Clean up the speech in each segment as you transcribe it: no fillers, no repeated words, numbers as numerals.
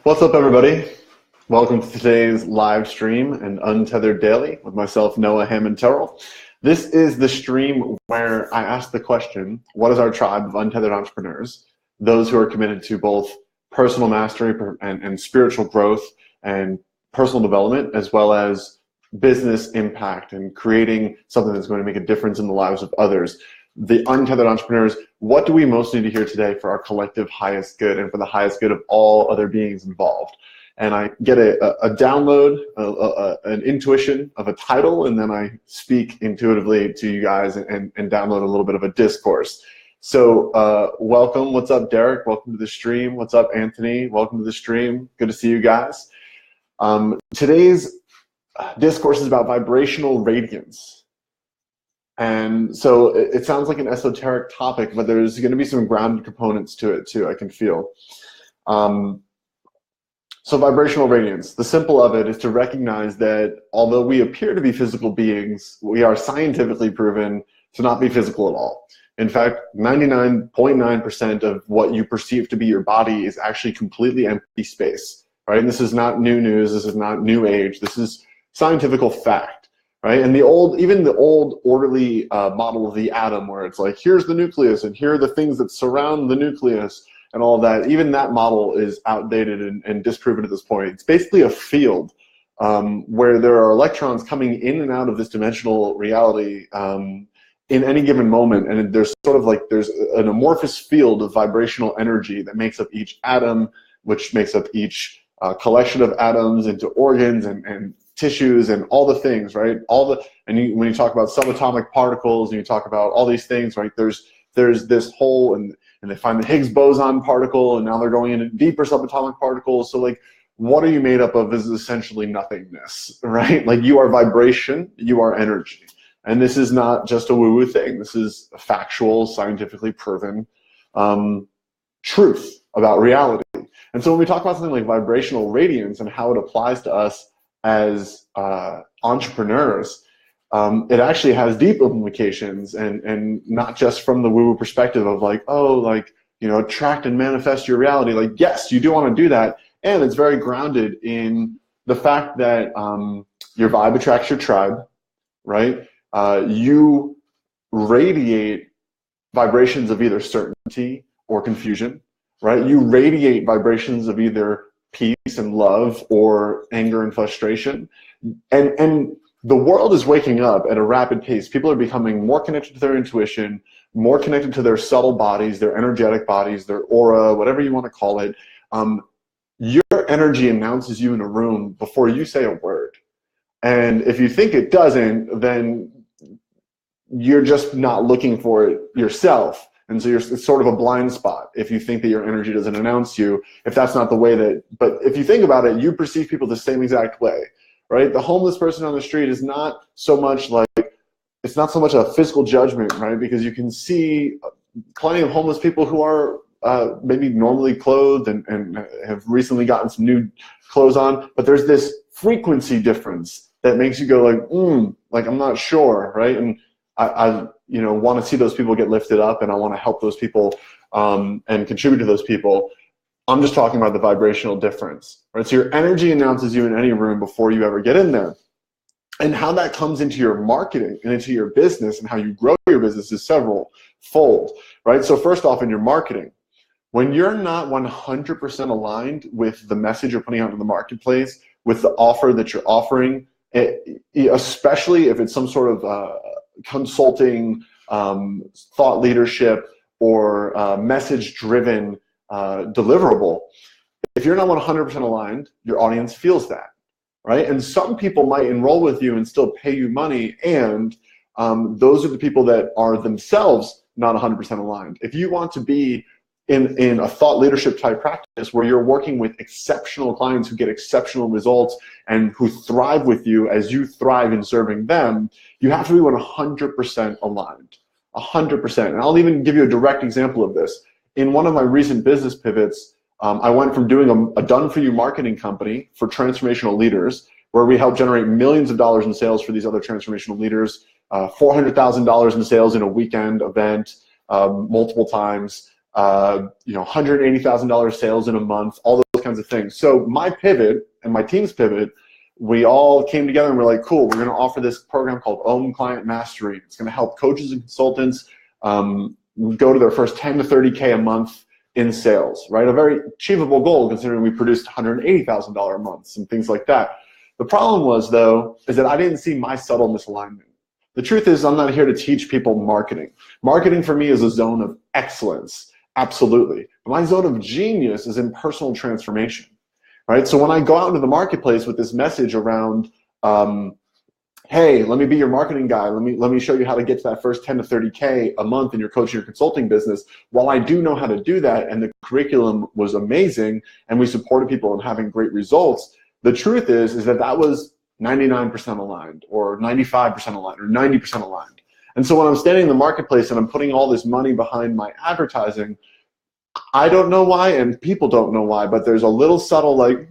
What's up, everybody? Welcome to today's live stream and Untethered Daily with myself, Noah Hammond. This is the stream where I ask the question, what is our tribe of untethered entrepreneurs? Those who are committed to both personal mastery and spiritual growth and personal development, as well as business impact and creating something that's going to make a difference in the lives of others. The untethered entrepreneurs, what do we most need to hear today for our collective highest good and for the highest good of all other beings involved? And I get a download, an intuition of a title, and then I speak intuitively to you guys and download a little bit of a discourse. So welcome. What's up, Derek? Welcome to the stream. What's up, Anthony? Welcome to the stream. Good to see you guys. Today's discourse is about vibrational radiance. And so it sounds like an esoteric topic, but there's going to be some grounded components to it too, I can feel. So vibrational radiance, the simple of it is to recognize that although we appear to be physical beings, we are scientifically proven to not be physical at all. In fact, 99.9% of what you perceive to be your body is actually completely empty space, right? And this is not new news, this is not new age, this is scientifical fact. Right? And even the old orderly model of the atom, where it's like, here's the nucleus and here are the things that surround the nucleus and all that, even that model is outdated and disproven at this point. It's basically a field where there are electrons coming in and out of this dimensional reality in any given moment, and there's there's an amorphous field of vibrational energy that makes up each atom, which makes up each collection of atoms into organs and tissues and all the things, right? When you talk about subatomic particles and you talk about all these things, right? There's this whole, and they find the Higgs boson particle, and now they're going into deeper subatomic particles. So like, what are you made up of is essentially nothingness, right? Like, you are vibration, you are energy. And this is not just a woo-woo thing. This is a factual, scientifically proven truth about reality. And so when we talk about something like vibrational radiance and how it applies to us as entrepreneurs, it actually has deep implications, and not just from the woo-woo perspective of like, oh, like, you know, attract and manifest your reality. Like, yes, you do want to do that, and it's very grounded in the fact that your vibe attracts your tribe, right? You radiate vibrations of either certainty or confusion, right? You radiate vibrations of either peace and love or anger and frustration. And the world is waking up at a rapid pace. People are becoming more connected to their intuition, more connected to their subtle bodies, their energetic bodies, their aura, whatever you want to call it. Your energy announces you in a room before you say a word. And if you think it doesn't, then you're just not looking for it yourself. And so it's sort of a blind spot if you think that your energy doesn't announce you, if that's not the way that, but if you think about it, you perceive people the same exact way, right? The homeless person on the street is not so much like, it's not so much a physical judgment, right? Because you can see plenty of homeless people who are maybe normally clothed and have recently gotten some new clothes on, but there's this frequency difference that makes you go like, I'm not sure, right? And I want to see those people get lifted up, and I want to help those people and contribute to those people. I'm just talking about the vibrational difference, right? So your energy announces you in any room before you ever get in there. And how that comes into your marketing and into your business and how you grow your business is several fold, right? So first off, in your marketing, when you're not 100% aligned with the message you're putting out in the marketplace, with the offer that you're offering, especially if it's some sort of consulting, thought leadership, or message-driven deliverable, if you're not 100% aligned, your audience feels that, right? And some people might enroll with you and still pay you money, and those are the people that are themselves not 100% aligned. If you want to be in a thought leadership type practice where you're working with exceptional clients who get exceptional results and who thrive with you as you thrive in serving them, you have to be 100% aligned, 100%. And I'll even give you a direct example of this. In one of my recent business pivots, I went from doing a done-for-you marketing company for transformational leaders, where we help generate millions of dollars in sales for these other transformational leaders, $400,000 in sales in a weekend event, multiple times, $180,000 sales in a month, all those kind kinds of things. So my pivot and my team's pivot, we all came together and we're like, cool, we're going to offer this program called Own Client Mastery. It's going to help coaches and consultants go to their first 10 to 30K a month in sales, right? A very achievable goal considering we produced $180,000 a month and things like that. The problem was, though, is that I didn't see my subtle misalignment. The truth is, I'm not here to teach people marketing. Marketing for me is a zone of excellence, absolutely. But my zone of genius is in personal transformation, right? So when I go out into the marketplace with this message around, hey, let me be your marketing guy. Let me show you how to get to that first 10 to 30K a month in your coaching or consulting business. While I do know how to do that, and the curriculum was amazing, and we supported people in having great results, the truth is that that was 99% aligned, or 95% aligned, or 90% aligned. And so when I'm standing in the marketplace and I'm putting all this money behind my advertising, I don't know why, and people don't know why, but there's a little subtle like,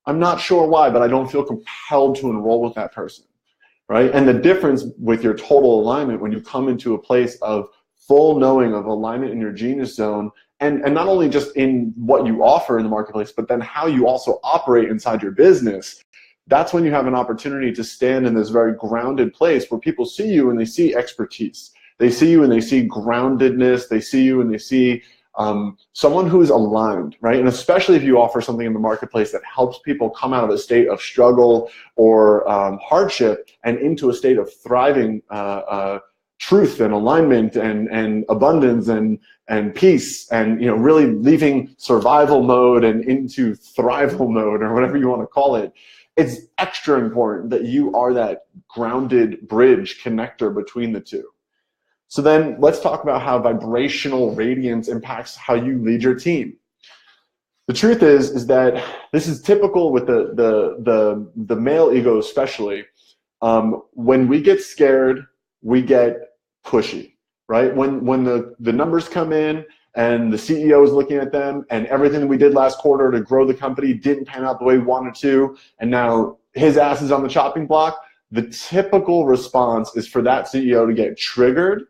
I'm not sure why, but I don't feel compelled to enroll with that person, right? And the difference with your total alignment when you come into a place of full knowing of alignment in your genius zone, and not only just in what you offer in the marketplace, but then how you also operate inside your business, that's when you have an opportunity to stand in this very grounded place where people see you and they see expertise. They see you and they see groundedness. They see you and they see someone who is aligned, right? And especially if you offer something in the marketplace that helps people come out of a state of struggle or hardship and into a state of thriving truth and alignment and abundance and peace, and really leaving survival mode and into thrival mode, or whatever you want to call it. It's extra important that you are that grounded bridge connector between the two. So then let's talk about how vibrational radiance impacts how you lead your team. The truth is that this is typical with the male ego especially. When we get scared, we get pushy, right? When the numbers come in and the CEO is looking at them and everything that we did last quarter to grow the company didn't pan out the way we wanted to, and now his ass is on the chopping block, the typical response is for that CEO to get triggered,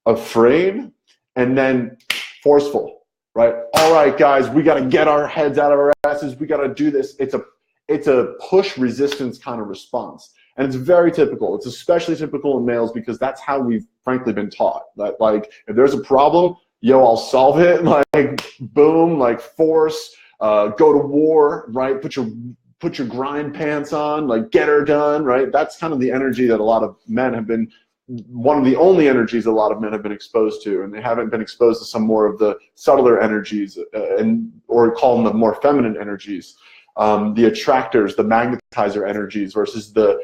afraid, and then forceful, right? All right, guys, we got to get our heads out of our asses. We got to do this. It's a push resistance kind of response. And it's very typical. It's especially typical in males because that's how we've frankly been taught. That like, if there's a problem, yo, I'll solve it. Like, boom, like force, go to war, right? Put your grind pants on, like get her done, right? That's kind of the energy that a lot of men have been, one of the only energies a lot of men have been exposed to, and they haven't been exposed to some more of the subtler energies, or call them the more feminine energies, the attractors, the magnetizer energies versus the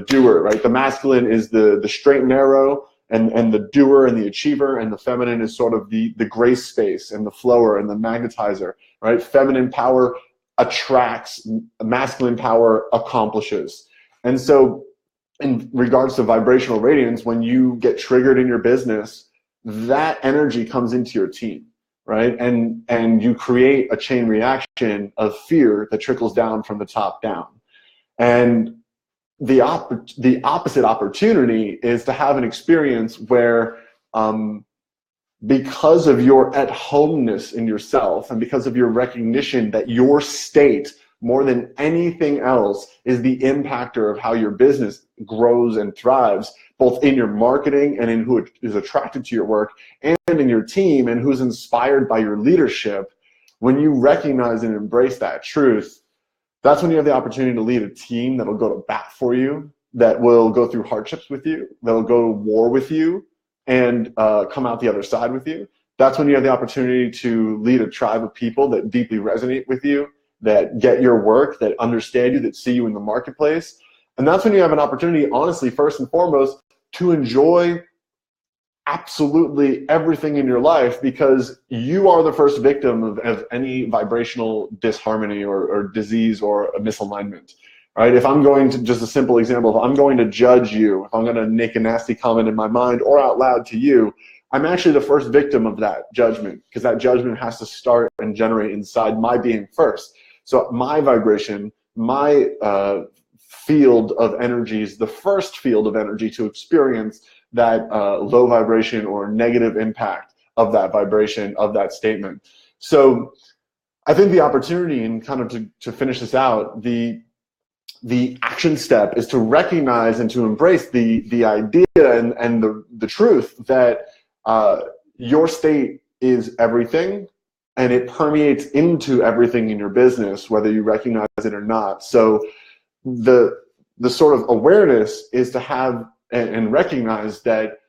doer, right? The masculine is the straight and narrow, and the doer and the achiever, and the feminine is sort of the gray space and the flower and the magnetizer, right? Feminine power attracts, masculine power accomplishes. And so in regards to vibrational radiance, when you get triggered in your business, that energy comes into your team, right? And you create a chain reaction of fear that trickles down from the top down. And the opposite opportunity is to have an experience where because of your at-homeness in yourself and because of your recognition that your state, more than anything else, is the impactor of how your business grows and thrives, both in your marketing and in who is attracted to your work, and in your team and who's inspired by your leadership. When you recognize and embrace that truth, that's when you have the opportunity to lead a team that will go to bat for you, that will go through hardships with you, that will go to war with you, and come out the other side with you. That's when you have the opportunity to lead a tribe of people that deeply resonate with you, that get your work, that understand you, that see you in the marketplace. And that's when you have an opportunity, honestly, first and foremost, to enjoy absolutely everything in your life, because you are the first victim of any vibrational disharmony or disease or a misalignment, right? If I'm going to, just a simple example, if I'm going to judge you, if I'm going to make a nasty comment in my mind or out loud to you, I'm actually the first victim of that judgment, because that judgment has to start and generate inside my being first. So my vibration, my field of energies, the first field of energy to experience that low vibration or negative impact of that vibration, of that statement. So I think the opportunity, and kind of to finish this out, the action step is to recognize and to embrace the idea and the truth that your state is everything, and it permeates into everything in your business, whether you recognize it or not. So the sort of awareness is to have and recognize that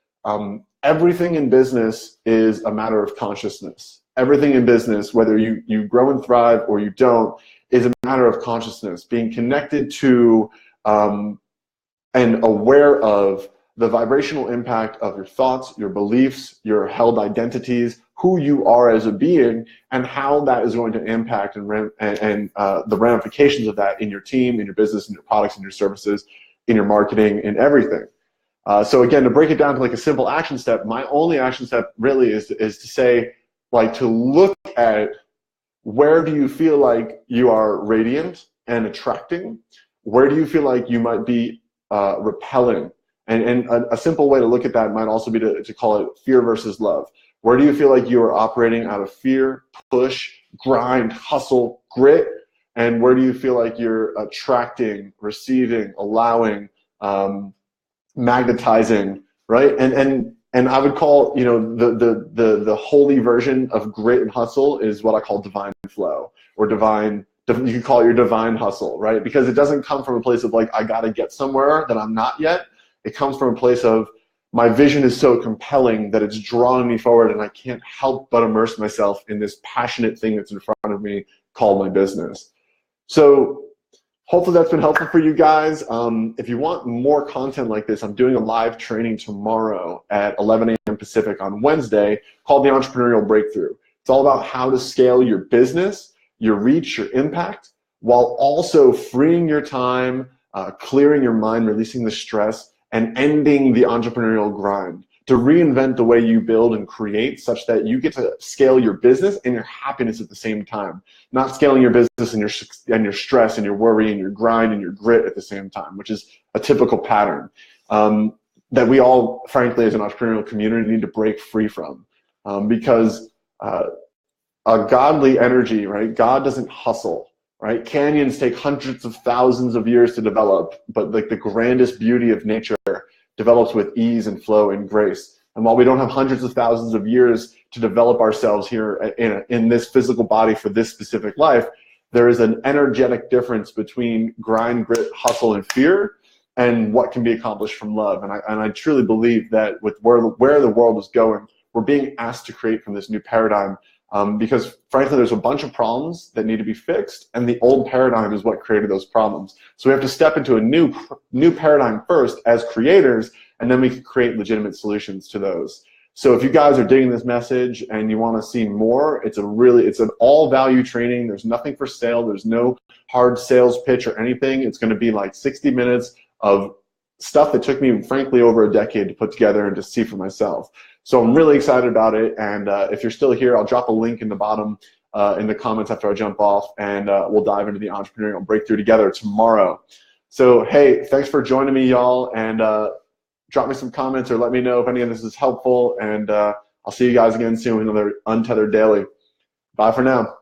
everything in business is a matter of consciousness. Everything in business, whether you grow and thrive or you don't, is a matter of consciousness, being connected to and aware of the vibrational impact of your thoughts, your beliefs, your held identities, who you are as a being, and how that is going to impact and the ramifications of that in your team, in your business, in your products, in your services, in your marketing, in everything. So again, to break it down to like a simple action step, my only action step really is to say, like, to look at where do you feel like you are radiant and attracting? Where do you feel like you might be repelling? And a simple way to look at that might also be to call it fear versus love. Where do you feel like you are operating out of fear, push, grind, hustle, grit? And where do you feel like you're attracting, receiving, allowing, magnetizing, right? And I would call, you know, the holy version of grit and hustle is what I call divine flow, or divine. You could call it your divine hustle, right? Because it doesn't come from a place of like, I got to get somewhere that I'm not yet. It comes from a place of, my vision is so compelling that it's drawing me forward, and I can't help but immerse myself in this passionate thing that's in front of me called my business. So hopefully that's been helpful for you guys. If you want more content like this, I'm doing a live training tomorrow at 11 a.m. Pacific on Wednesday called the Entrepreneurial Breakthrough. It's all about how to scale your business, your reach, your impact, while also freeing your time, clearing your mind, releasing the stress, and ending the entrepreneurial grind, to reinvent the way you build and create such that you get to scale your business and your happiness at the same time. Not scaling your business and your stress and your worry and your grind and your grit at the same time, which is a typical pattern that we all, frankly, as an entrepreneurial community, need to break free from. Because a godly energy, right? God doesn't hustle. Right? Canyons take hundreds of thousands of years to develop, but like the grandest beauty of nature develops with ease and flow and grace. And while we don't have hundreds of thousands of years to develop ourselves here in this physical body for this specific life, there is an energetic difference between grind, grit, hustle, and fear, and what can be accomplished from love. And I truly believe that with where the world is going, we're being asked to create from this new paradigm. Because frankly, there's a bunch of problems that need to be fixed, and the old paradigm is what created those problems. So we have to step into a new paradigm first as creators, and then we can create legitimate solutions to those. So if you guys are digging this message and you want to see more, it's an all value training. There's nothing for sale. There's no hard sales pitch or anything. It's going to be like 60 minutes of stuff that took me, frankly, over a decade to put together and to see for myself. So I'm really excited about it, and if you're still here, I'll drop a link in the bottom in the comments after I jump off, and we'll dive into the Entrepreneurial Breakthrough together tomorrow. So hey, thanks for joining me, y'all, and drop me some comments or let me know if any of this is helpful, and I'll see you guys again soon with another Untethered Daily. Bye for now.